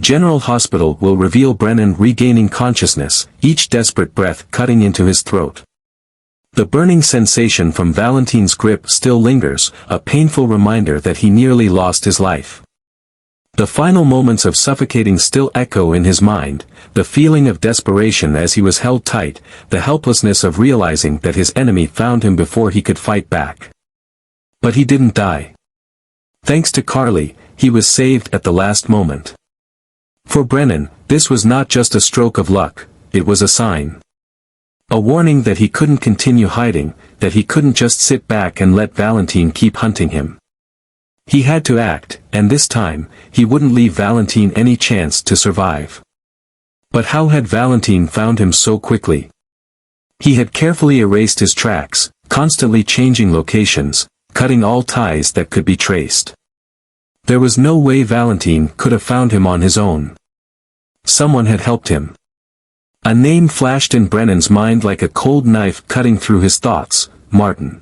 General Hospital will reveal Brennan regaining consciousness, each desperate breath cutting into his throat. The burning sensation from Valentin's grip still lingers, a painful reminder that he nearly lost his life. The final moments of suffocating still echo in his mind, the feeling of desperation as he was held tight, the helplessness of realizing that his enemy found him before he could fight back. But he didn't die. Thanks to Carly, he was saved at the last moment. For Brennan, this was not just a stroke of luck, it was a sign. A warning that he couldn't continue hiding, that he couldn't just sit back and let Valentin keep hunting him. He had to act, and this time, he wouldn't leave Valentin any chance to survive. But how had Valentin found him so quickly? He had carefully erased his tracks, constantly changing locations, cutting all ties that could be traced. There was no way Valentin could have found him on his own. Someone had helped him. A name flashed in Brennan's mind like a cold knife cutting through his thoughts: Martin.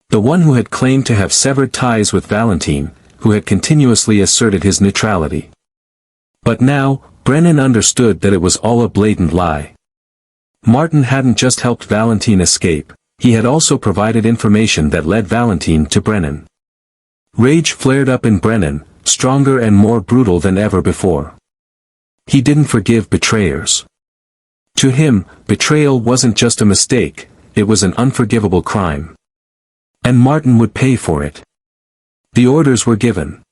The one who had claimed to have severed ties with Valentin, who had continuously asserted his neutrality. But now, Brennan understood that it was all a blatant lie. Martin hadn't just helped Valentin escape, he had also provided information that led Valentin to Brennan. Rage flared up in Brennan, stronger and more brutal than ever before. He didn't forgive betrayers. To him, betrayal wasn't just a mistake, it was an unforgivable crime. And Martin would pay for it. The orders were given.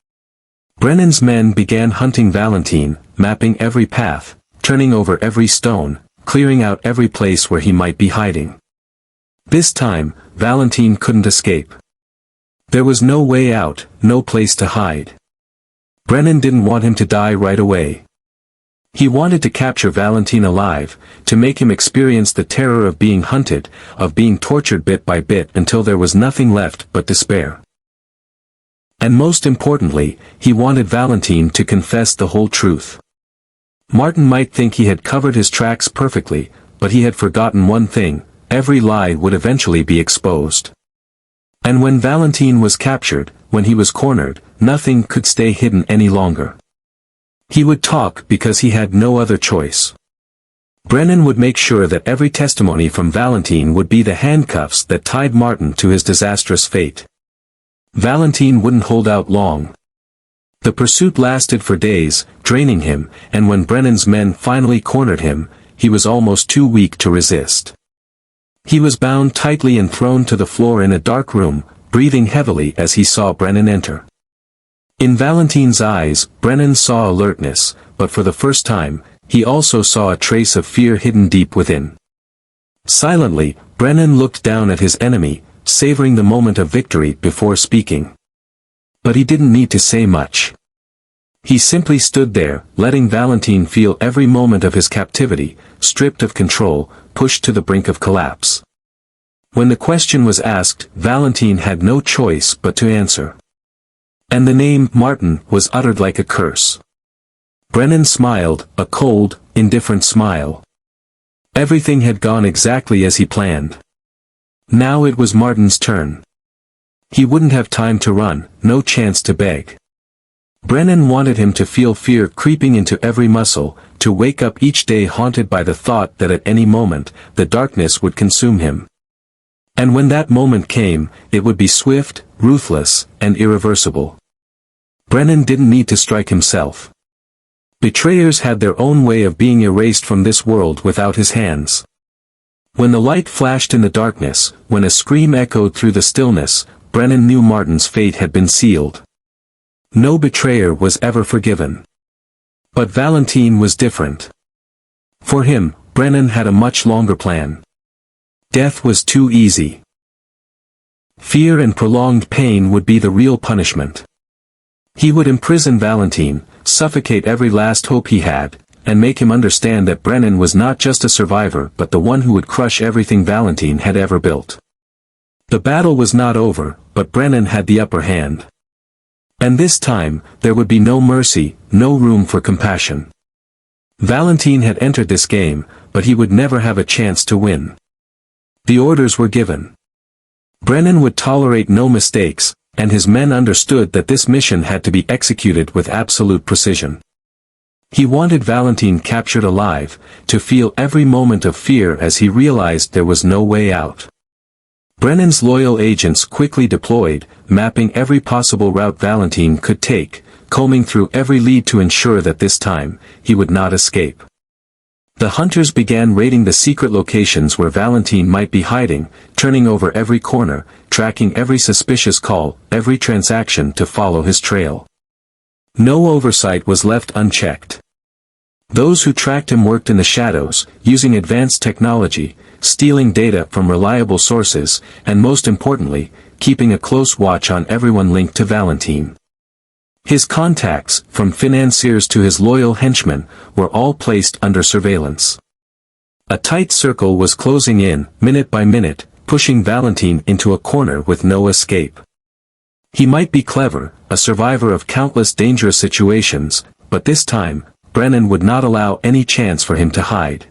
Brennan's men began hunting Valentin, mapping every path, turning over every stone, clearing out every place where he might be hiding. This time, Valentin couldn't escape. There was no way out, no place to hide. Brennan didn't want him to die right away. He wanted to capture Valentin alive, to make him experience the terror of being hunted, of being tortured bit by bit until there was nothing left but despair. And most importantly, he wanted Valentin to confess the whole truth. Martin might think he had covered his tracks perfectly, but he had forgotten one thing: every lie would eventually be exposed. And when Valentin was captured, when he was cornered, nothing could stay hidden any longer. He would talk because he had no other choice. Brennan would make sure that every testimony from Valentin would be the handcuffs that tied Martin to his disastrous fate. Valentin wouldn't hold out long. The pursuit lasted for days, draining him, and when Brennan's men finally cornered him, he was almost too weak to resist. He was bound tightly and thrown to the floor in a dark room, breathing heavily as he saw Brennan enter. In Valentin's eyes, Brennan saw alertness, but for the first time, he also saw a trace of fear hidden deep within. Silently, Brennan looked down at his enemy, savoring the moment of victory before speaking. But he didn't need to say much. He simply stood there, letting Valentin feel every moment of his captivity, stripped of control, pushed to the brink of collapse. When the question was asked, Valentin had no choice but to answer. And the name Martin was uttered like a curse. Brennan smiled, a cold, indifferent smile. Everything had gone exactly as he planned. Now it was Martin's turn. He wouldn't have time to run, no chance to beg. Brennan wanted him to feel fear creeping into every muscle, to wake up each day haunted by the thought that at any moment, the darkness would consume him. And when that moment came, it would be swift, ruthless, and irreversible. Brennan didn't need to strike himself. Betrayers had their own way of being erased from this world without his hands. When the light flashed in the darkness, when a scream echoed through the stillness, Brennan knew Martin's fate had been sealed. No betrayer was ever forgiven. But Valentin was different. For him, Brennan had a much longer plan. Death was too easy. Fear and prolonged pain would be the real punishment. He would imprison Valentin, suffocate every last hope he had, and make him understand that Brennan was not just a survivor but the one who would crush everything Valentin had ever built. The battle was not over, but Brennan had the upper hand. And this time, there would be no mercy, no room for compassion. Valentin had entered this game, but he would never have a chance to win. The orders were given. Brennan would tolerate no mistakes, and his men understood that this mission had to be executed with absolute precision. He wanted Valentin captured alive, to feel every moment of fear as he realized there was no way out. Brennan's loyal agents quickly deployed, mapping every possible route Valentin could take, combing through every lead to ensure that this time, he would not escape. The hunters began raiding the secret locations where Valentin might be hiding, turning over every corner, tracking every suspicious call, every transaction to follow his trail. No oversight was left unchecked. Those who tracked him worked in the shadows, using advanced technology, stealing data from reliable sources, and most importantly, keeping a close watch on everyone linked to Valentin. His contacts, from financiers to his loyal henchmen, were all placed under surveillance. A tight circle was closing in, minute by minute, pushing Valentin into a corner with no escape. He might be clever, a survivor of countless dangerous situations, but this time, Brennan would not allow any chance for him to hide.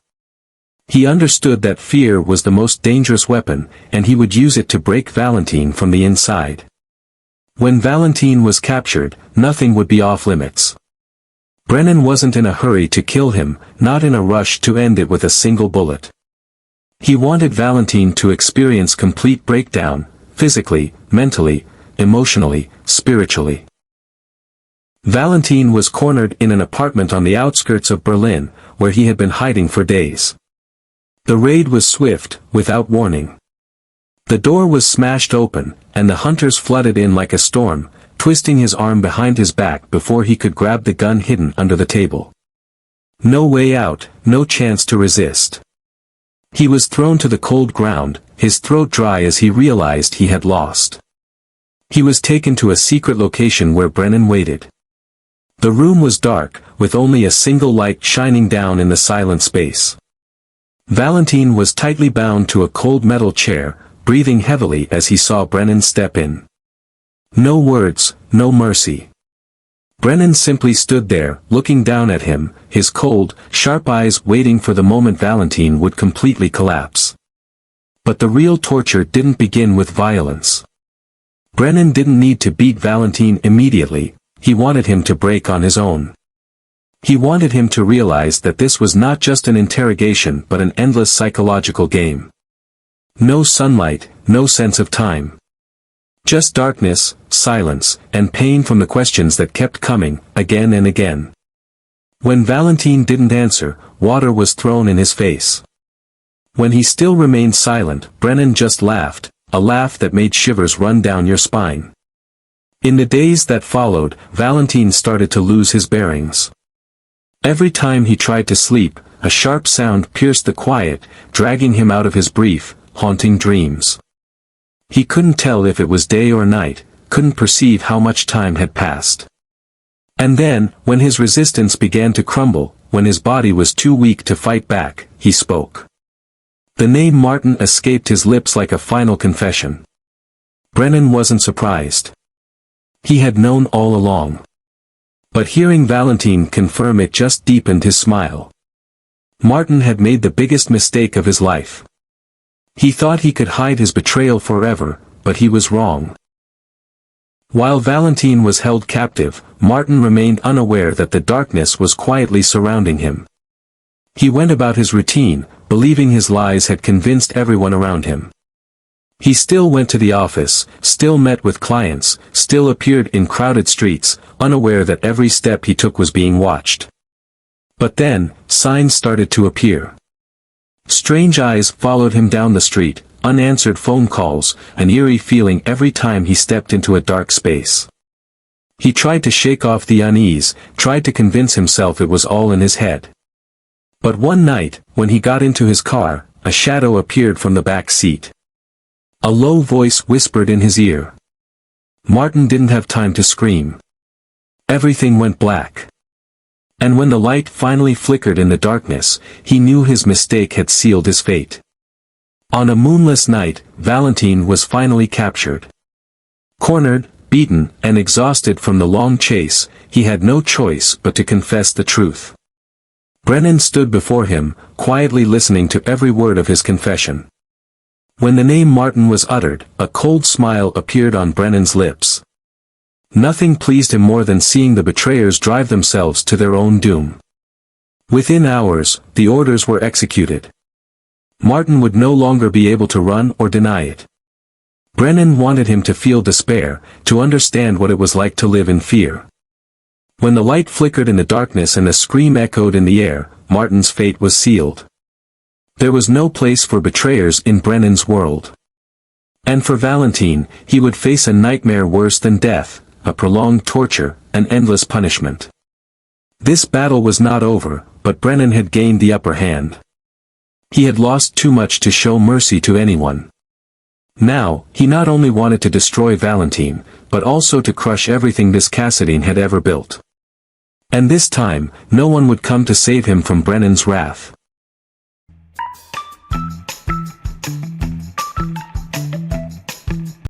He understood that fear was the most dangerous weapon, and he would use it to break Valentin from the inside. When Valentin was captured, nothing would be off limits. Brennan wasn't in a hurry to kill him, not in a rush to end it with a single bullet. He wanted Valentin to experience complete breakdown, physically, mentally, emotionally, spiritually. Valentin was cornered in an apartment on the outskirts of Berlin, where he had been hiding for days. The raid was swift, without warning. The door was smashed open, and the hunters flooded in like a storm, twisting his arm behind his back before he could grab the gun hidden under the table. No way out, no chance to resist. He was thrown to the cold ground, his throat dry as he realized he had lost. He was taken to a secret location where Brennan waited. The room was dark, with only a single light shining down in the silent space. Valentin was tightly bound to a cold metal chair, breathing heavily as he saw Brennan step in. No words, no mercy. Brennan simply stood there, looking down at him, his cold, sharp eyes waiting for the moment Valentin would completely collapse. But the real torture didn't begin with violence. Brennan didn't need to beat Valentin immediately, he wanted him to break on his own. He wanted him to realize that this was not just an interrogation but an endless psychological game. No sunlight, no sense of time. Just darkness, silence, and pain from the questions that kept coming, again and again. When Valentin didn't answer, water was thrown in his face. When he still remained silent, Brennan just laughed, a laugh that made shivers run down your spine. In the days that followed, Valentin started to lose his bearings. Every time he tried to sleep, a sharp sound pierced the quiet, dragging him out of his brief, haunting dreams. He couldn't tell if it was day or night, couldn't perceive how much time had passed. And then, when his resistance began to crumble, when his body was too weak to fight back, he spoke. The name Martin escaped his lips like a final confession. Brennan wasn't surprised. He had known all along. But hearing Valentin confirm it just deepened his smile. Martin had made the biggest mistake of his life. He thought he could hide his betrayal forever, but he was wrong. While Valentin was held captive, Martin remained unaware that the darkness was quietly surrounding him. He went about his routine, believing his lies had convinced everyone around him. He still went to the office, still met with clients, still appeared in crowded streets, unaware that every step he took was being watched. But then, signs started to appear. Strange eyes followed him down the street, unanswered phone calls, an eerie feeling every time he stepped into a dark space. He tried to shake off the unease, tried to convince himself it was all in his head. But one night, when he got into his car, a shadow appeared from the back seat. A low voice whispered in his ear. Martin didn't have time to scream. Everything went black. And when the light finally flickered in the darkness, he knew his mistake had sealed his fate. On a moonless night, Valentin was finally captured. Cornered, beaten, and exhausted from the long chase, he had no choice but to confess the truth. Brennan stood before him, quietly listening to every word of his confession. When the name Martin was uttered, a cold smile appeared on Brennan's lips. Nothing pleased him more than seeing the betrayers drive themselves to their own doom. Within hours, the orders were executed. Martin would no longer be able to run or deny it. Brennan wanted him to feel despair, to understand what it was like to live in fear. When the light flickered in the darkness and a scream echoed in the air, Martin's fate was sealed. There was no place for betrayers in Brennan's world. And for Valentin, he would face a nightmare worse than death, a prolonged torture, an endless punishment. This battle was not over, but Brennan had gained the upper hand. He had lost too much to show mercy to anyone. Now, he not only wanted to destroy Valentin, but also to crush everything this Cassadine had ever built. And this time, no one would come to save him from Brennan's wrath.